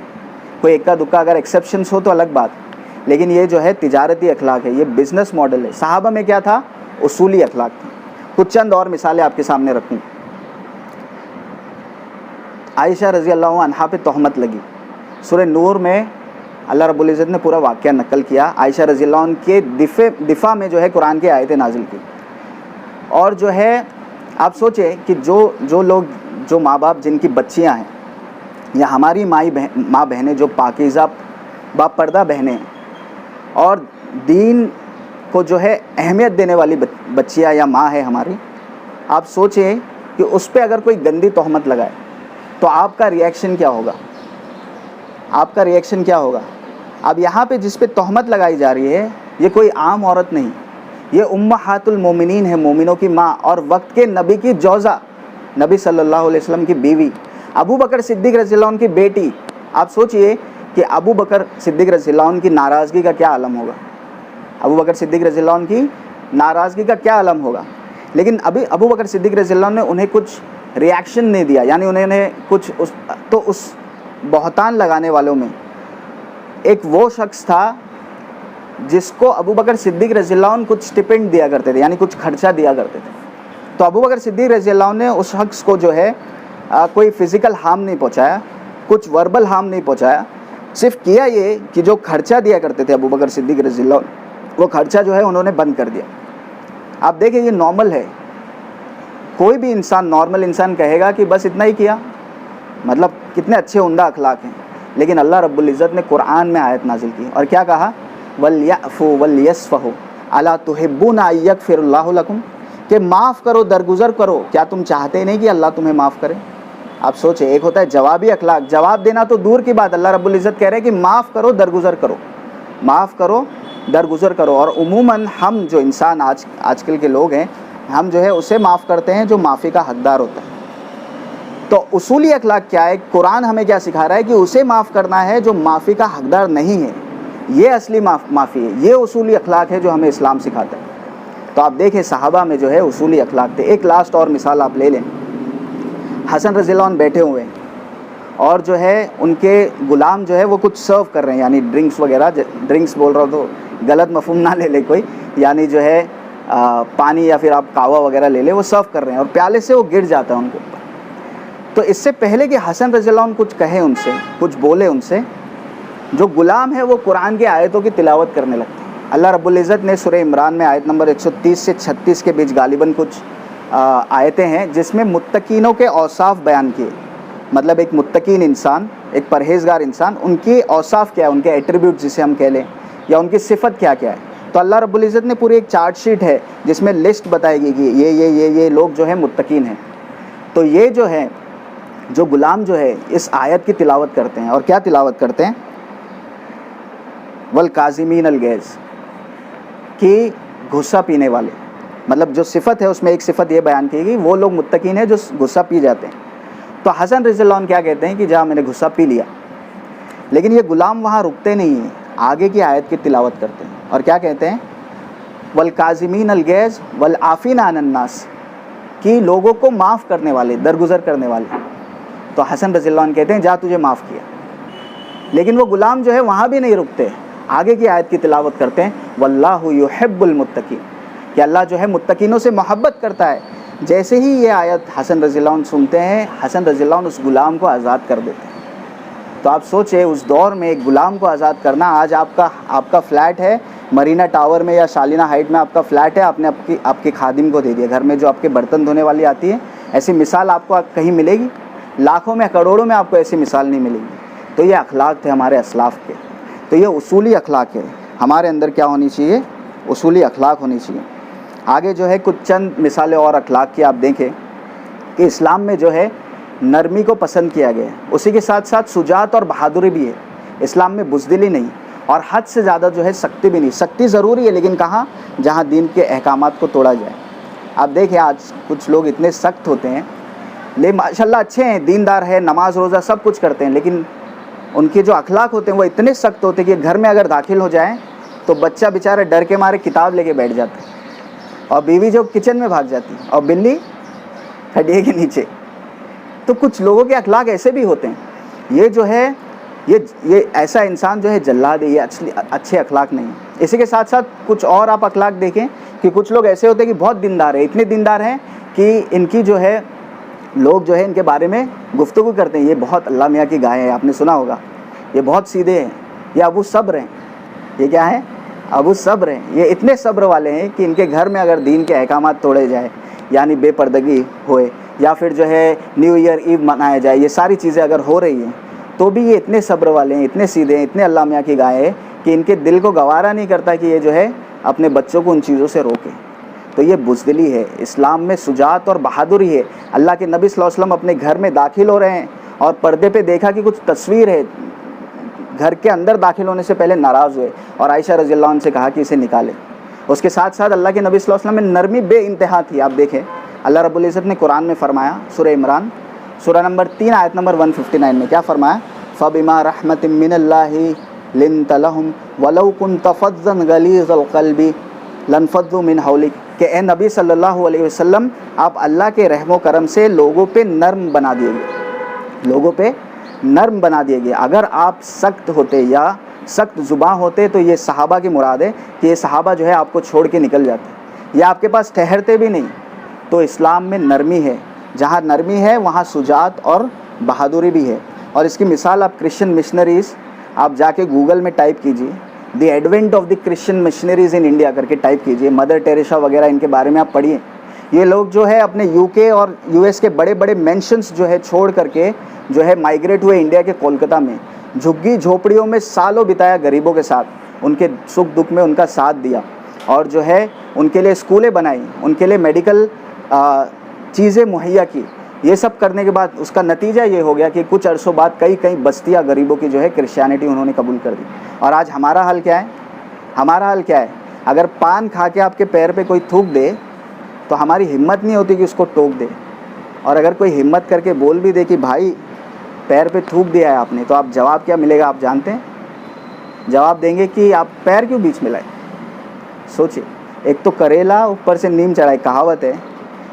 کوئی اکا دکا اگر ایکسیپشنس ہو تو الگ بات، لیکن یہ جو ہے تجارتی اخلاق ہے، یہ بزنس ماڈل ہے۔ صحابہ میں کیا تھا؟ اصولی اخلاق تھا۔ کچھ چند اور مثالیں آپ کے سامنے رکھوں۔ عائشہ رضی اللہ عنہا پہ تہمت لگی، سورہ نور میں اللہ رب العزت نے پورا واقعہ نقل کیا۔ عائشہ رضی اللہ عنہ کے دفاع میں جو ہے قرآن کی آیتیں نازل کی۔ اور جو ہے آپ سوچیں کہ جو لوگ، جو ماں باپ جن کی بچیاں ہیں، یا ہماری ماں بہنیں جو پاکیزہ با پردہ بہنیں ہیں اور دین کو جو ہے اہمیت دینے والی بچیاں یا ماں ہے ہماری، آپ سوچیں کہ اس پہ اگر کوئی گندی تہمت لگائے تو آپ کا ریئیکشن کیا ہوگا؟ آپ کا ریئیکشن کیا ہوگا؟ اب یہاں پہ جس پہ تہمت لگائی جا رہی ہے یہ کوئی عام عورت نہیں، یہ امہات المومنین ہے، مومنوں کی ماں، اور وقت کے نبی کی جوزہ، نبی صلی اللہ علیہ وسلم کی بیوی، ابو بکر صدیق رضی اللہ عنہ کی بیٹی۔ آپ سوچئے کہ ابو بکر صدیق رضی اللہ عنہ کی ناراضگی کا کیا عالم ہوگا؟ ابو بکر صدیق رضی اللہ عنہ کی ناراضگی کا کیا عالم ہوگا؟ لیکن ابھی ابو بکر صدیق رضی اللہ عنہ نے انہیں کچھ ریاکشن نہیں دیا، یعنی انہوں نے کچھ تو اس بہتان لگانے والوں میں ایک وہ شخص تھا جس کو ابو بکر صدیق رضی اللہ عنہ کچھ اسٹیپنڈ دیا کرتے تھے، یعنی کچھ خرچہ دیا کرتے تھے۔ تو ابو بکر صدیق رضی اللہ عنہ نے اس شخص کو جو ہے کوئی فزیکل ہارم نہیں پہنچایا، کچھ وربل ہارم نہیں پہنچایا، صرف کیا یہ کہ جو خرچہ دیا کرتے تھے ابو بکر صدیق رضی اللہ عنہ، وہ خرچہ جو ہے انہوں نے بند کر دیا۔ آپ دیکھیں یہ نارمل ہے، کوئی بھی انسان، نارمل انسان کہے گا کہ بس اتنا ہی کیا، مطلب کتنے اچھے عمدہ اخلاق ہیں۔ لیکن اللہ رب العزت نے قرآن میں آیت نازل کی اور کیا کہا؟ وَلْيَعْفُوا وَلْيَصْفَحُوا أَلَا تُحِبُّونَ أَن يَغْفِرَ اللَّهُ لَكُمْ، کہ معاف کرو، درگزر کرو، کیا تم چاہتے نہیں کہ اللہ تمہیں معاف کرے؟ آپ سوچیں، ایک ہوتا ہے جوابی اخلاق، جواب دینا تو دور کی بات، اللہ رب العزت کہہ رہے ہیں کہ معاف کرو، درگزر کرو، معاف کرو، درگزر کرو۔ اور عموماً ہم جو انسان آج کل کے لوگ ہیں، ہم جو ہے اسے معاف کرتے ہیں جو معافی کا حقدار ہوتا ہے۔ تو اصولی اخلاق کیا ہے؟ قرآن ہمیں کیا سکھا رہا ہے کہ اسے معاف کرنا ہے جو معافی کا حقدار نہیں ہے، یہ اصلی معافی ہے، یہ اصولی اخلاق ہے جو ہمیں اسلام سکھاتا ہے۔ تو آپ دیکھیں صحابہ میں جو ہے اصولی اخلاق تھے۔ ایک لاسٹ اور مثال آپ لے لیں، حسن رضی اللہ عنہ بیٹھے ہوئے ہیں اور جو ہے ان کے غلام جو ہے وہ کچھ سرو کر رہے ہیں، یعنی ڈرنکس وغیرہ، ڈرنکس بول رہا ہوں تو غلط مفہوم نہ لے لے کوئی، یعنی جو ہے پانی یا پھر آپ کہوہ وغیرہ لے لیں، وہ سرو کر رہے ہیں اور پیالے سے وہ گر جاتا ہے ان کے اوپر۔ تو اس سے پہلے کہ حسن رضی اللہ عنہ کچھ کہے ان سے، کچھ بولے ان سے، جو غلام ہے وہ قرآن کی آیتوں کی تلاوت کرنے لگتے ہیں۔ اللہ رب العزت نے سورہ عمران میں آیت نمبر 130 سے 36 کے بیچ غالباً کچھ آیتیں ہیں جس میں متقینوں کے اوصاف بیان کیے، مطلب ایک متقین انسان، ایک پرہیزگار انسان، ان کی اوصاف کیا ہے، ان کے ایٹریبیوٹ جسے ہم کہہ لیں، یا ان کی صفت کیا کیا ہے۔ تو اللہ رب العزت نے پوری ایک چارٹ شیٹ ہے جس میں لسٹ بتائے گی کہ یہ لوگ جو ہیں متقین ہیں۔ تو یہ جو ہے، جو غلام جو ہے اس آیت کی تلاوت کرتے ہیں، اور کیا تلاوت کرتے ہیں؟ والکاظمین الغیظ، کہ غصہ پینے والے، مطلب جو صفت ہے اس میں ایک صفت یہ بیان کی گئی، وہ لوگ متقین ہیں جو غصہ پی جاتے ہیں۔ تو حسن رضی اللہ عنہ کیا کہتے ہیں کہ جہاں میں نے غصہ پی لیا، لیکن یہ غلام وہاں رکتے نہیں ہیں، آگے کی آیت کی تلاوت کرتے ہیں اور کیا کہتے ہیں؟ والکاظمین الغیظ والعافین عن الناس، کہ لوگوں کو معاف کرنے والے، درگزر کرنے والے۔ تو حسن رضی اللہ عنہ کہتے ہیں جا تجھے معاف کیا، لیکن وہ غلام جو ہے وہاں بھی نہیں رکتے، آگے کی آیت کی تلاوت کرتے ہیں واللہ یحب المتقین، کہ اللہ جو ہے متقینوں سے محبت کرتا ہے۔ جیسے ہی یہ آیت حسن رضی اللہ عنہ سنتے ہیں، حسن رضی اللہ عنہ اس غلام کو آزاد کر دیتے ہیں۔ تو آپ سوچیں اس دور میں ایک غلام کو آزاد کرنا، آج آپ کا فلیٹ ہے مرینا ٹاور میں یا شالینہ ہائٹ میں، آپ کا فلیٹ ہے، آپ نے آپ کے خادم کو دے دیا، گھر میں جو آپ کے برتن دھونے والی آتی ہے، ایسی مثال آپ کو کہیں ملے گی؟ لاکھوں میں، کروڑوں میں آپ کو ایسی مثال نہیں ملے گی۔ تو یہ اخلاق تھے ہمارے اسلاف کے۔ تو یہ اصولی اخلاق ہے، ہمارے اندر کیا ہونی چاہیے؟ اصولی اخلاق ہونی چاہیے۔ آگے جو ہے کچھ چند مثالیں اور اخلاق کی آپ دیکھیں کہ اسلام میں جو ہے نرمی کو پسند کیا گیا ہے. اسی کے ساتھ ساتھ شجاعت اور بہادری بھی ہے. اسلام میں بزدلی نہیں اور حد سے زیادہ جو ہے سختی بھی نہیں. سختی ضروری ہے لیکن کہاں؟ جہاں دین کے احکامات کو توڑا جائے. آپ دیکھیں آج کچھ لوگ اتنے سخت ہوتے ہیں، لیکن ماشاءاللہ اچھے ہیں، دیندار ہے، نماز روزہ سب کچھ کرتے ہیں، لیکن ان کے جو اخلاق ہوتے ہیں وہ اتنے سخت ہوتے ہیں کہ گھر میں اگر داخل ہو جائیں تو بچہ بیچارہ ڈر کے مارے کتاب لے کے بیٹھ جاتا ہے، اور بیوی جو کچن میں بھاگ جاتی ہے، اور بلی کھڈیے کے نیچے. تو کچھ لوگوں کے اخلاق ایسے بھی ہوتے ہیں. یہ جو ہے یہ ایسا انسان جو ہے جلاد ہے، یہ اچھے اخلاق نہیں. اسی کے ساتھ ساتھ کچھ اور آپ اخلاق دیکھیں کہ کچھ لوگ ایسے ہوتے ہیں کہ بہت دیندار ہیں، اتنے دیندار ہیں کہ ان کی جو ہے لوگ جو ہے ان کے بارے میں گفتگو کرتے ہیں، یہ بہت اللہ میاں کی گائے ہیں، آپ نے سنا ہوگا، یہ بہت سیدھے ہیں، یہ ابو صبر ہیں. یہ کیا ہے؟ ابو صبر ہیں. یہ اتنے صبر والے ہیں کہ ان کے گھر میں اگر دین کے احکامات توڑے جائے، یعنی بے پردگی ہوئے، یا پھر جو ہے نیو ایئر ایو منایا جائے، یہ ساری چیزیں اگر ہو رہی ہیں تو بھی یہ اتنے صبر والے ہیں، اتنے سیدھے ہیں، اتنے اللہ میاں کی گائے ہیں کہ ان کے دل کو گوارا نہیں کرتا کہ یہ جو ہے اپنے بچوں کو ان چیزوں سے روکے. تو یہ بزدلی ہے. اسلام میں شجاعت اور بہادری ہے. اللہ کے نبی صلی اللہ علیہ وسلم اپنے گھر میں داخل ہو رہے ہیں اور پردے پہ دیکھا کہ کچھ تصویر ہے، گھر کے اندر داخل ہونے سے پہلے ناراض ہوئے اور عائشہ رضی اللہ عنہ سے کہا کہ اسے نکالے. اس کے ساتھ ساتھ اللہ کے نبی صلی اللہ علیہ وسلم میں نرمی بے انتہا تھی. آپ دیکھیں اللہ رب العزت نے قرآن میں فرمایا، سورہ عمران سورہ نمبر 3 آیت نمبر 159 میں کیا فرمایا؟ فَبِمَا رَحْمَةٍ مِّنَ اللَّهِ لِنْتَ لَهُمْ وَلَوْ كُنْتَ فَظًّا غَلِيظَ الْقَلْبِ لَانفَضُّوا مِنْ حَوْلِكَ. کہ اے نبی صلی اللہ علیہ وسلم، آپ اللہ کے رحم و کرم سے لوگوں پہ نرم بنا دیے گئے، لوگوں پہ نرم بنا دیے گئے. اگر آپ سخت ہوتے یا سخت زباں ہوتے تو یہ صحابہ کی مراد ہے کہ یہ صحابہ جو ہے آپ کو چھوڑ کے نکل جاتے، یا آپ کے پاس ٹھہرتے بھی نہیں. تو اسلام میں نرمی ہے. جہاں نرمی ہے وہاں شجاعت اور بہادری بھی ہے. اور اس کی مثال آپ کرسچن مشنریز، آپ جا کے گوگل میں ٹائپ کیجئے دی Advent of the Christian missionaries in India کر کے ٹائپ کیجئے. مدر ٹیریسا وغیرہ ان کے بارے میں آپ پڑھیے. یہ لوگ جو ہے اپنے یو کے اور یو ایس کے بڑے بڑے مینشنز جو ہے چھوڑ کر کے جو ہے مائیگریٹ ہوئے انڈیا کے کولکتہ میں، جھگی جھوپڑیوں میں سالوں بتایا غریبوں کے ساتھ، ان کے سکھ دکھ میں ان کا ساتھ دیا، اور جو ہے ان کے لیے اسکولیں بنائی، ان کے لیے میڈیکل چیزیں مہیا کی. یہ سب کرنے کے بعد اس کا نتیجہ یہ ہو گیا کہ کچھ عرصوں بعد کئی بستیاں غریبوں کی جو ہے کرسچینٹی انہوں نے قبول کر دی. اور آج ہمارا حال کیا ہے؟ ہمارا حال کیا ہے؟ اگر پان کھا کے آپ کے پیر پہ کوئی تھوک دے تو ہماری ہمت نہیں ہوتی کہ اس کو ٹوک دے. اور اگر کوئی ہمت کر کے بول بھی دے کہ بھائی پیر پہ تھوک دیا ہے آپ نے، تو آپ جواب کیا ملے گا آپ جانتے ہیں؟ جواب دیں گے کہ آپ پیر کیوں بیچ میں لائے. سوچئے، ایک تو کریلا اوپر سے نیم چڑھائے، کہاوت ہے.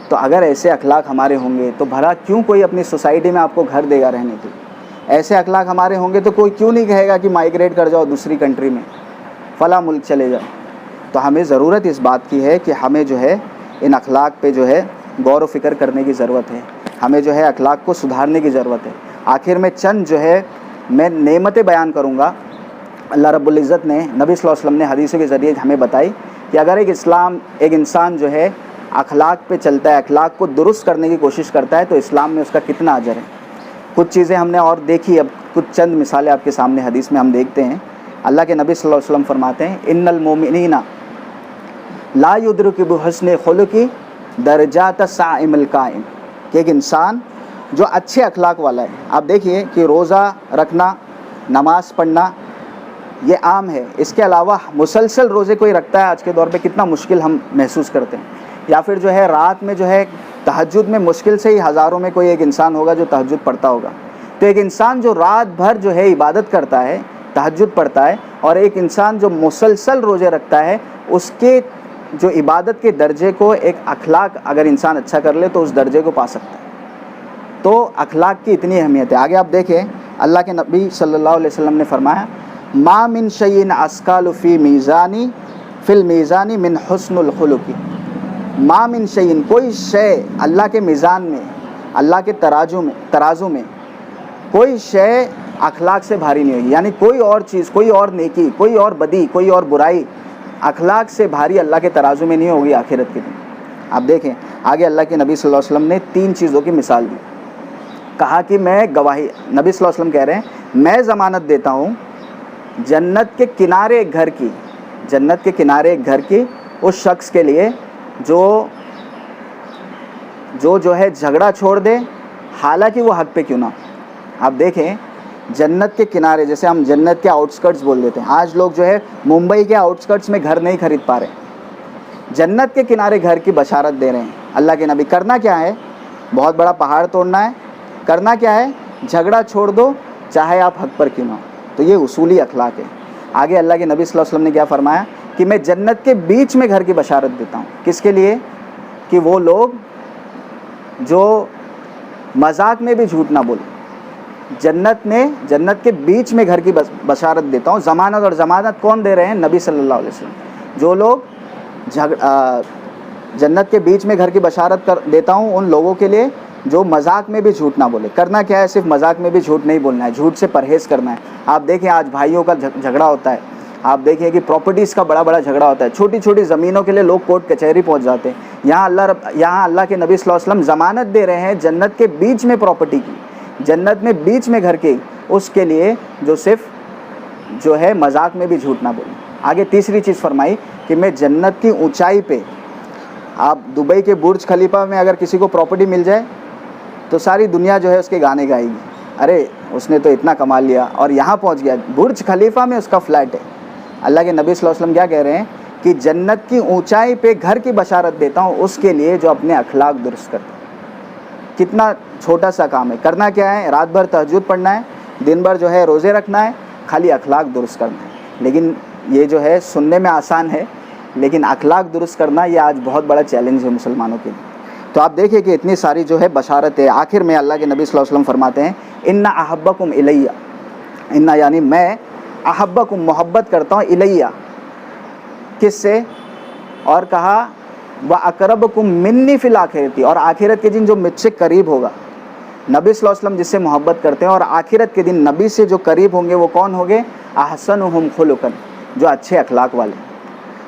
تو اگر ایسے اخلاق ہمارے ہوں گے تو بھلا کیوں کوئی اپنی سوسائٹی میں آپ کو گھر دے گا رہنے کے؟ ایسے اخلاق ہمارے ہوں گے تو کوئی کیوں نہیں کہے گا کہ مائیگریٹ کر جاؤ دوسری کنٹری میں، فلاں ملک چلے جاؤ. تو ہمیں ضرورت اس بات کی ہے کہ ہمیں جو ہے ان اخلاق پہ جو ہے غور و فکر کرنے کی ضرورت ہے. ہمیں جو ہے اخلاق کو سدھارنے کی ضرورت ہے. آخر میں چند جو ہے میں نعمتیں بیان کروں گا. اللہ رب العزت نے نبی صلی اللہ علیہ وسلم نے حدیثوں کے ذریعے ہمیں بتائی کہ اگر ایک انسان جو ہے اخلاق پہ چلتا ہے، اخلاق کو درست کرنے کی کوشش کرتا ہے، تو اسلام میں اس کا کتنا اجر ہے. کچھ چیزیں ہم نے اور دیکھی، اب کچھ چند مثالیں آپ کے سامنے حدیث میں ہم دیکھتے ہیں. اللہ کے نبی صلی اللہ علیہ وسلم فرماتے ہیں ان المؤمنین لا یدرک بحسن خلق درجات الصائم القائم. کہ ایک انسان جو اچھے اخلاق والا ہے، آپ دیکھیے کہ روزہ رکھنا، نماز پڑھنا یہ عام ہے. اس کے علاوہ مسلسل روزے کوئی رکھتا ہے آج کے دور پہ کتنا مشکل ہم محسوس کرتے ہیں. یا پھر جو ہے رات میں جو ہے تہجد میں مشکل سے ہی ہزاروں میں کوئی ایک انسان ہوگا جو تہجد پڑھتا ہوگا. تو ایک انسان جو رات بھر جو ہے عبادت کرتا ہے، تہجد پڑھتا ہے، اور ایک انسان جو مسلسل روزے رکھتا ہے، اس کے جو عبادت کے درجے کو ایک اخلاق اگر انسان اچھا کر لے تو اس درجے کو پا سکتا ہے. تو اخلاق کی اتنی اہمیت ہے. آگے آپ دیکھیں اللہ کے نبی صلی اللہ علیہ وسلم نے فرمایا ما من شیء اسقال فی المیزان من حسن الخلق. ما من شیء، کوئی شے اللہ کے میزان میں، اللہ کے ترازو میں کوئی شے اخلاق سے بھاری نہیں ہوگی. یعنی کوئی اور چیز، کوئی اور نیکی، کوئی اور بدی، کوئی اور برائی اخلاق سے بھاری اللہ کے ترازو میں نہیں ہوگی آخرت کے دن. آپ دیکھیں آگے اللہ کے نبی صلی اللہ علیہ وسلم نے 3 چیزوں کی مثال دی. کہا کہ میں گواہی، نبی صلی اللہ علیہ وسلم کہہ رہے ہیں میں ضمانت دیتا ہوں جنت کے کنارے ایک گھر کی، جنت کے کنارے ایک گھر کی اس شخص کے لیے جو ہے جھگڑا چھوڑ دے، حالانکہ وہ حق پہ کیوں نہ. آپ دیکھیں جنت کے کنارے, جیسے ہم جنت کے آؤٹسکرٹس بول دیتے ہیں, آج لوگ جو ہے ممبئی کے آؤٹسکرٹس میں گھر نہیں خرید پا رہے, جنت کے کنارے گھر کی بشارت دے رہے ہیں اللہ کے نبی. کرنا کیا ہے؟ بہت بڑا پہاڑ توڑنا ہے. کرنا کیا ہے؟ جھگڑا چھوڑ دو چاہے آپ حق پر کیوں نہ ہو. تو یہ اصولی اخلاق ہے. آگے اللہ کے نبی صلی اللہ علیہ وسلم نے کیا فرمایا کہ میں جنت کے بیچ میں گھر کی بشارت دیتا ہوں. کس کے لیے؟ کہ وہ لوگ جو مذاق میں بھی جھوٹ نہ بولیں. جنت کے بیچ میں گھر کی بشارت دیتا ہوں. ضمانت, اور ضمانت کون دے رہے ہیں؟ نبی صلی اللہ علیہ وسلم. جو لوگ جنت کے بیچ میں گھر کی بشارت دیتا ہوں ان لوگوں کے لیے جو مذاق میں بھی جھوٹ نہ بولے. کرنا کیا ہے؟ صرف مذاق میں بھی جھوٹ نہیں بولنا ہے, جھوٹ سے پرہیز کرنا ہے. آپ دیکھیں آج بھائیوں کا جھگڑا ہوتا ہے, آپ دیکھیں کہ پراپرٹیز کا بڑا جھگڑا ہوتا ہے, چھوٹی چھوٹی زمینوں کے لیے لوگ کورٹ کچہری پہنچ جاتے ہیں. یہاں اللہ کے نبی صلی اللہ علیہ وسلم ضمانت دے رہے ہیں جنت کے بیچ میں پراپرٹی کی, جنت میں بیچ میں گھر کی, اس کے لیے جو صرف جو ہے مذاق میں بھی جھوٹ نہ بولیں. آگے تیسری چیز فرمائی کہ میں جنت کی اونچائی پہ, آپ دبئی کے برج خلیفہ میں اگر کسی کو پراپرٹی مل جائے تو ساری دنیا جو ہے اس کے گانے گائے گی, ارے اس نے تو اتنا کما لیا اور یہاں پہنچ گیا. برج خلیفہ میں اس کا فلیٹ ہے. اللہ کے نبی صلی اللہ علیہ وسلم کیا کہہ رہے ہیں کہ جنت کی اونچائی پہ گھر کی بشارت دیتا ہوں اس کے لیے جو اپنے اخلاق درست کرتا ہے. کتنا چھوٹا سا کام ہے. کرنا کیا ہے؟ رات بھر تہجد پڑھنا ہے, دن بھر جو ہے روزے رکھنا ہے, خالی اخلاق درست کرنا ہے. لیکن یہ جو ہے سننے میں آسان ہے, لیکن اخلاق درست کرنا یہ آج بہت بڑا چیلنج ہے مسلمانوں کے لیے. تو آپ دیکھیں کہ اتنی ساری جو ہے بشارت ہے. آخر میں اللہ کے نبی صلی اللہ علیہ وسلم فرماتے ہیں انا احبکم الیہ, انا یعنی میں, احبکم محبت کرتا ہوں, الیہ کس سے؟ اور کہا واقربکم منی فی الاخرۃ, اور آخرت کے دن جو مجھ سے قریب ہوگا. نبی صلی اللہ علیہ وسلم جس سے محبت کرتے ہیں اور آخرت کے دن نبی سے جو قریب ہوں گے وہ کون ہوں گے؟ احسنہم خلقا, جو اچھے اخلاق والے.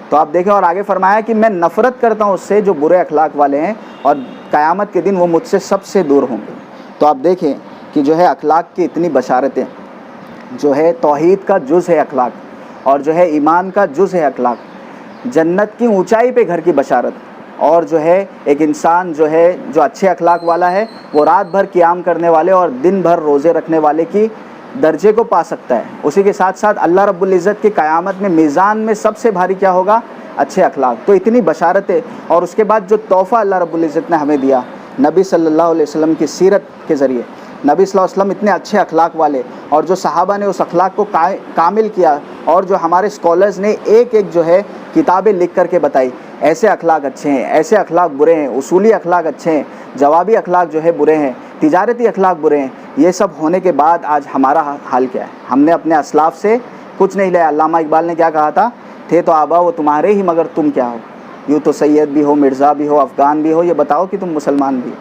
تو آپ دیکھیں اور آگے فرمایا کہ میں نفرت کرتا ہوں اس سے جو برے اخلاق والے ہیں, اور قیامت کے دن وہ مجھ سے سب سے دور ہوں گے. تو آپ دیکھیں کہ جو ہے اخلاق کی اتنی بشارتیں, جو ہے توحید کا جز ہے اخلاق, اور جو ہے ایمان کا جز ہے اخلاق. جنت کی اونچائی پہ گھر کی بشارت, اور جو ہے ایک انسان جو ہے جو اچھے اخلاق والا ہے وہ رات بھر قیام کرنے والے اور دن بھر روزے رکھنے والے کی درجے کو پا سکتا ہے. اسی کے ساتھ ساتھ اللہ رب العزت کی قیامت میں میزان میں سب سے بھاری کیا ہوگا؟ اچھے اخلاق. تو اتنی بشارتیں, اور اس کے بعد جو تحفہ اللہ رب العزت نے ہمیں دیا نبی صلی اللہ علیہ وسلم کی سیرت کے ذریعے. نبی صلی اللہ علیہ وسلم اتنے اچھے اخلاق والے, اور جو صحابہ نے اس اخلاق کو کامل کیا, اور جو ہمارے اسکالرز نے ایک ایک جو ہے کتابیں لکھ کر کے بتائی ایسے اخلاق اچھے ہیں, ایسے اخلاق برے ہیں, اصولی اخلاق اچھے ہیں, جوابی اخلاق جو ہے برے ہیں, تجارتی اخلاق برے ہیں. یہ سب ہونے کے بعد آج ہمارا حال کیا ہے؟ ہم نے اپنے اسلاف سے کچھ نہیں لیا. علامہ اقبال نے کیا کہا تھا؟ تھے تو آبا وہ تمہارے ہی مگر تم کیا ہو, یوں تو سید بھی ہو, مرزا بھی ہو, افغان بھی ہو, یہ بتاؤ کہ تم مسلمان بھی ہو.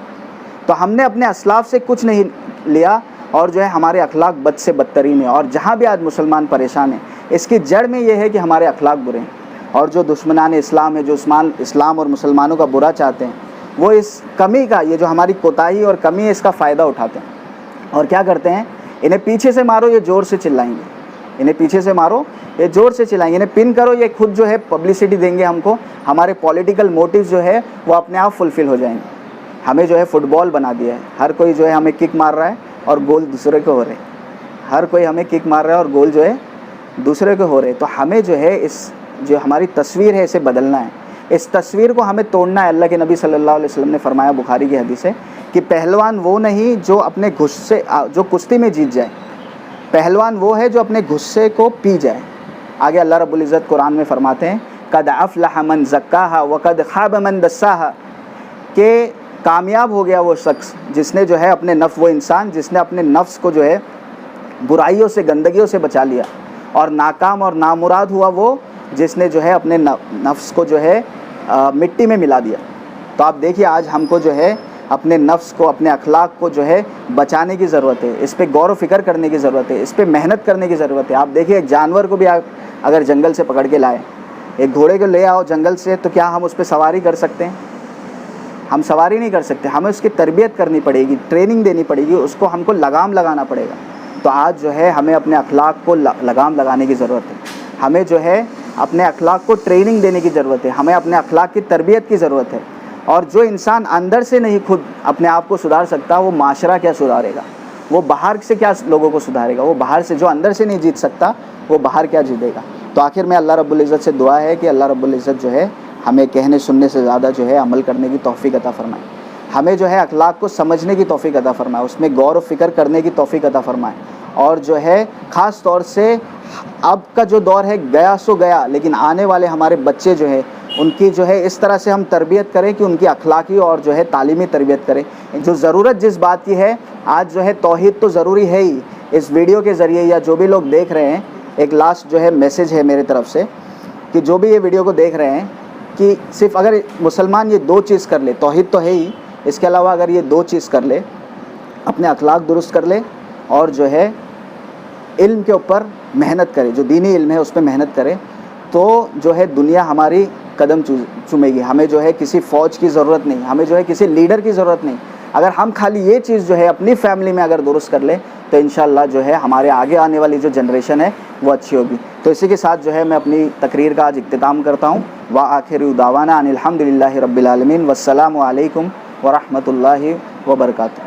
تو ہم نے اپنے اسلاف سے کچھ نہیں لیا, اور جو ہے ہمارے اخلاق بد سے بدترین ہیں. اور جہاں بھی آج مسلمان پریشان ہیں اس کی جڑ میں یہ ہے کہ ہمارے اخلاق برے ہیں. اور جو دشمنان اسلام ہے, جو اسلام اور مسلمانوں کا برا چاہتے ہیں, وہ اس کمی کا, یہ جو ہماری کوتاہی اور کمی ہے, اس کا فائدہ اٹھاتے ہیں. اور کیا کرتے ہیں؟ انہیں پیچھے سے مارو یہ زور سے چلائیں گے, انہیں پیچھے سے مارو یہ زور سے چلائیں گے, انہیں پن کرو یہ خود جو ہے پبلسٹی دیں گے ہم کو, ہمارے پولیٹیکل موٹیوز جو ہے وہ اپنے آپ فلفل ہو جائیں گے. ہمیں جو ہے فٹ بال بنا دیا ہے, ہر کوئی جو ہے ہمیں کک مار رہا ہے اور گول دوسرے کو ہو رہے ہیں, ہر کوئی ہمیں کک مار رہا ہے اور گول جو ہے دوسرے کو ہو رہے. تو ہمیں جو ہے اس جو ہماری تصویر ہے اسے بدلنا ہے, اس تصویر کو ہمیں توڑنا ہے. اللہ کے نبی صلی اللہ علیہ وسلم نے فرمایا, بخاری کی حدیث ہے, کہ پہلوان وہ نہیں جو اپنے غصے, جو کشتی میں جیت جائے, پہلوان وہ ہے جو اپنے غصے کو پی جائے. آگے اللہ رب العزت قرآن میں فرماتے ہیں قد افلح من زکاہا وقد خاب من دساہا, کہ کامیاب ہو گیا وہ شخص جس نے جو ہے اپنے نفس, وہ انسان جس نے اپنے نفس کو جو ہے برائیوں سے, گندگیوں سے بچا لیا, اور ناکام اور نامراد ہوا وہ جس نے جو ہے اپنے نفس کو جو ہے مٹی میں ملا دیا. تو آپ دیکھیے آج ہم کو جو ہے اپنے نفس کو, اپنے اخلاق کو جو ہے بچانے کی ضرورت ہے, اس پہ غور و فکر کرنے کی ضرورت ہے, اس پہ محنت کرنے کی ضرورت ہے. آپ دیکھیے ایک جانور کو بھی آپ اگر جنگل سے پکڑ کے لائے, ایک گھوڑے کو لے آؤ جنگل سے, تو کیا ہم اس پہ سواری کر سکتے ہیں؟ ہم سواری نہیں کر سکتے. ہمیں اس کی تربیت کرنی پڑے گی, ٹریننگ دینی پڑے گی, اس کو ہم کو لگام لگانا پڑے گا. تو آج جو ہے ہمیں اپنے اخلاق کو لگام لگانے کی ضرورت ہے, ہمیں جو ہے اپنے اخلاق کو ٹریننگ دینے کی ضرورت ہے, ہمیں اپنے اخلاق کی تربیت کی ضرورت ہے. اور جو انسان اندر سے نہیں خود اپنے آپ کو سدھار سکتا وہ معاشرہ کیا سدھارے گا، وہ باہر سے کیا لوگوں کو سدھارے گا، وہ باہر سے جو اندر سے نہیں جیت سکتا وہ باہر کیا جیتے گا۔ تو آخر میں اللہ رب العزت سے دعا ہے کہ اللہ رب العزت جو ہے ہمیں کہنے سننے سے زیادہ جو ہے عمل کرنے کی توفیق عطا فرمائے، ہمیں جو ہے اخلاق کو سمجھنے کی توفیق عطا فرمائے، اس میں غور و فکر کرنے کی توفیق عطا فرمائے، اور جو ہے خاص طور سے اب کا جو دور ہے گیا سو گیا، لیکن آنے والے ہمارے بچے جو ہے ان کی جو ہے اس طرح سے ہم تربیت کریں کہ ان کی اخلاقی اور جو ہے تعلیمی تربیت کریں۔ جو ضرورت جس بات کی ہے آج جو ہے توحید تو ضروری ہے ہی، اس ویڈیو کے ذریعے یا جو بھی لوگ دیکھ رہے ہیں ایک لاسٹ جو ہے میسیج ہے میرے طرف سے کہ جو بھی یہ ویڈیو کو دیکھ رہے ہیں کہ صرف اگر مسلمان یہ 2 چیز کر لے، توحید تو ہے ہی، اس کے علاوہ اگر یہ 2 چیز کر لے، اپنے اخلاق درست کر لے اور جو ہے علم کے اوپر محنت کرے، جو دینی علم ہے اس پہ محنت کرے، تو جو ہے دنیا ہماری قدم چومے گی۔ ہمیں جو ہے کسی فوج کی ضرورت نہیں، ہمیں جو ہے کسی لیڈر کی ضرورت نہیں۔ اگر ہم خالی یہ چیز جو ہے اپنی فیملی میں اگر درست کر لیں تو انشاءاللہ جو ہے ہمارے آگے آنے والی جو جنریشن ہے وہ اچھی ہوگی۔ تو اسی کے ساتھ جو ہے میں اپنی تقریر کا آج اختتام کرتا ہوں۔ وآخر دعوانا ان الحمد للہ رب العالمین، والسلام علیکم ورحمۃ اللہ وبرکاتہ۔